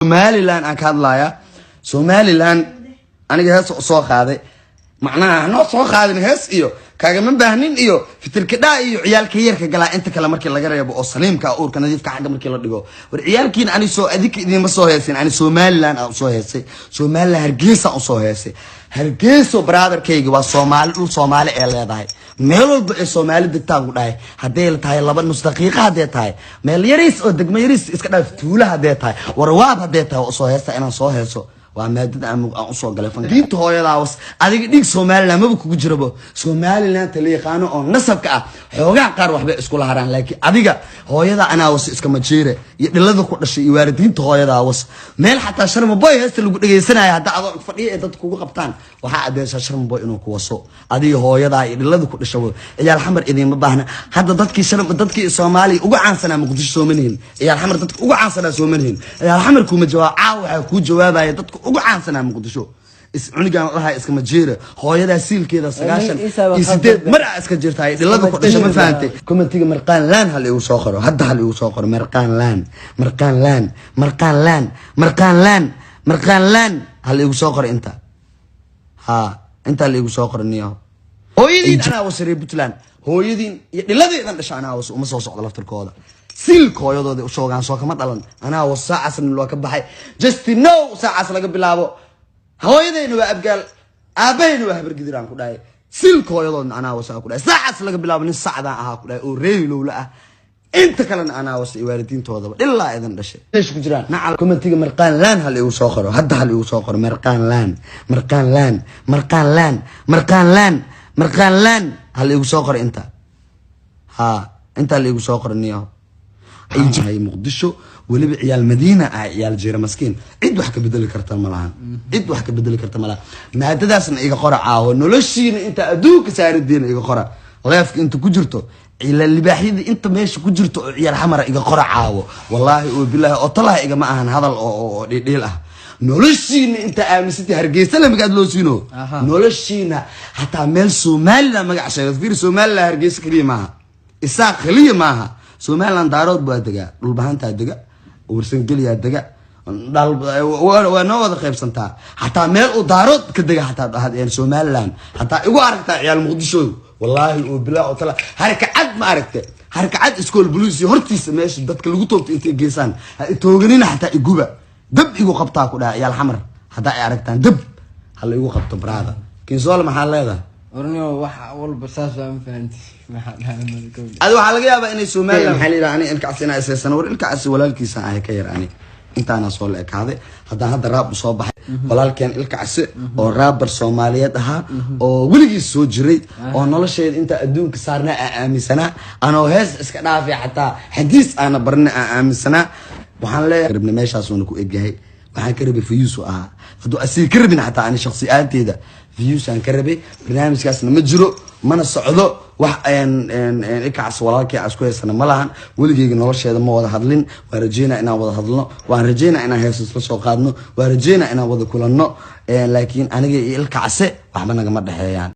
Somaliland aan ka hadlaaya Somaliland aniga hees soo qaaday macnaha noo soo qaadin hees iyo kaagama baahnin iyo fitirka dhaa iyo ciyaalka yarka galaa inta kale markii laga reebo oo saliimka uurka nadiifka xagga markii la dhigo war ciyaalkiin ani soo adik idin soo heesin ani Somaliland aan soo heesay Somaliland Hargeysa aan soo heesay Hargeysa brotherkayga waa Soomaali ee leedahay meel walba ee Soomaali degtaan ku dhahay hadee la tahay 2 daqiiqo hadee tahay meel yariis oo degmo yariis iska dhaaf tuula hadee tahay warwaab hadee tahay oo soo heesta inaan soo heeso waa maadada aan u soo galay fankiinta hooyada was adiga dhig Somaliland ma ku jirabo Somaliland taliiqaano oo nasabka ah xoogaa qaar waxba isku la haraan laakiin adiga hooyada ana was iska ma jeere iyo dhilada ku dhashay iyo waalidiinta hooyada was meel xataa sharma boy heesta lagu dhageysanayo hadda adoo fadhiyo ee dadku ugu qabtaan waxa adeesha sharma boy inuu ku waso adiga hooyada iyo dhilada ku dhashay ciyaal xamar idin ma baahna hadda dadkii Soomaali ugu caansanaa Muqdisho Soomaaliyin ciyaal xamar dadku ugu caansanaa Soomaaliyin ciyaal xamar kuma jawaab waxa ku jawaabaya dadku ugu caansanaa Muqdisho cunigan laha iska majeera hooyada siilkeeda 98 mar iska jirtay dhilada ku dhashay ma fahamtay commentiga marqaan laan hal igu soo qoro hadda hal igu soo qoro marqaan laan hal igu soo qoro inta hal igu soo qoro niyo hooyadii ana wasri Puntland hooyadii iyo dhiladeedan dhashay ana was uma soo socdo laftirkooda silkooyadooda u shoogaan soo kama dhalan ana was saacasna loo ka baxay just know saacas laga bilaabo hooyadeyna waa abgaal aabayna waa habargidiraan ku dhahay silkooyadoodna ana was ku dhahay saacas laga bilaabo nin sacdaan aha ku dhahay oo reeyilowla ah inta kalena ana was waalidiintoodaba ilaa idan dhashay leesh ku jiraan nacal commentiga marqaan laan hal igu soo qoro hadda hal igu soo qoro marqaan laan hal igu soo qoro inta hal igu soo qoro niyo ay Muqdisho waliba ciyaal Madiina ay ciyaal jeera maskiin cid wax ka bedeli karta malaha maadadaasna iga qora caawo noloshiina inta adduunka saarideena iga qora leefka inta ku jirto ila libaaxyada inta meesha ku jirto oo ciyaal xamar iga qora caawo wallahi oo billahi oo talaha iga ma ahan hadal oo dheel ah noloshiina inta aamisatay Hargeysa la magaad loo siino noloshiina hatta meel Somaliland magac sheegay fiir Somaliland Hargeysa kaliya maaha isaaq kaliya maaha Somaliland daarood baa daga dhul bahanta daga warsan galiya daga waa noo wada qaybsantaa hatta meel u daarood ka daga hatta dhahadeen Somaliland hatta igu aragtaa ciyaal Muqdisho wallahi oo bilaa oo tala harkacad ma aragtay harkacad iskool buluusi hortiisa meesha dadka lagu toobto intay geesaan tooganina hatta iguba dab igu qabtaa ku dhaay ciyaal xamar hatta ay aragtaan dab hal igu qabto brada kinsool maxaa leedahay ورنيو واحد والله بس ما فهمت ما حد هذا waxa laga yaabaa inay Soomaaliland xaliil aan in kacsiina aysan war ilka asi walaalkiisa ay ka yar ani inta ana soo leekaaday hadda raab soo baxay walaalkeen ilka asi oo raabar Soomaaliyeed aha oo wiligiis soo jiray oo nolosheed inta adduunka saarna aaminsana anoo hees iska dhaafay xataa xadiis ana barna aaminsana waxaan leeyahay meeshaas uu ku egyahay waxaan ka rabay fiyuus ah haduu asii ka rabin xataa ani shakhsiyaadteeda فيوس عن كربي برنامج كاس نمجرو ما نصعده واحد إكعس ولاك عسكوي سنة ملهن ولقي نورش هذا ما وضع هذلين ورجينا إنا وضع هذلنا ورجينا إنا هيسوس لسوق هذنا ورجينا إنا وضع كلنا لكن أنا جي الكعسة وحنا جمد حيان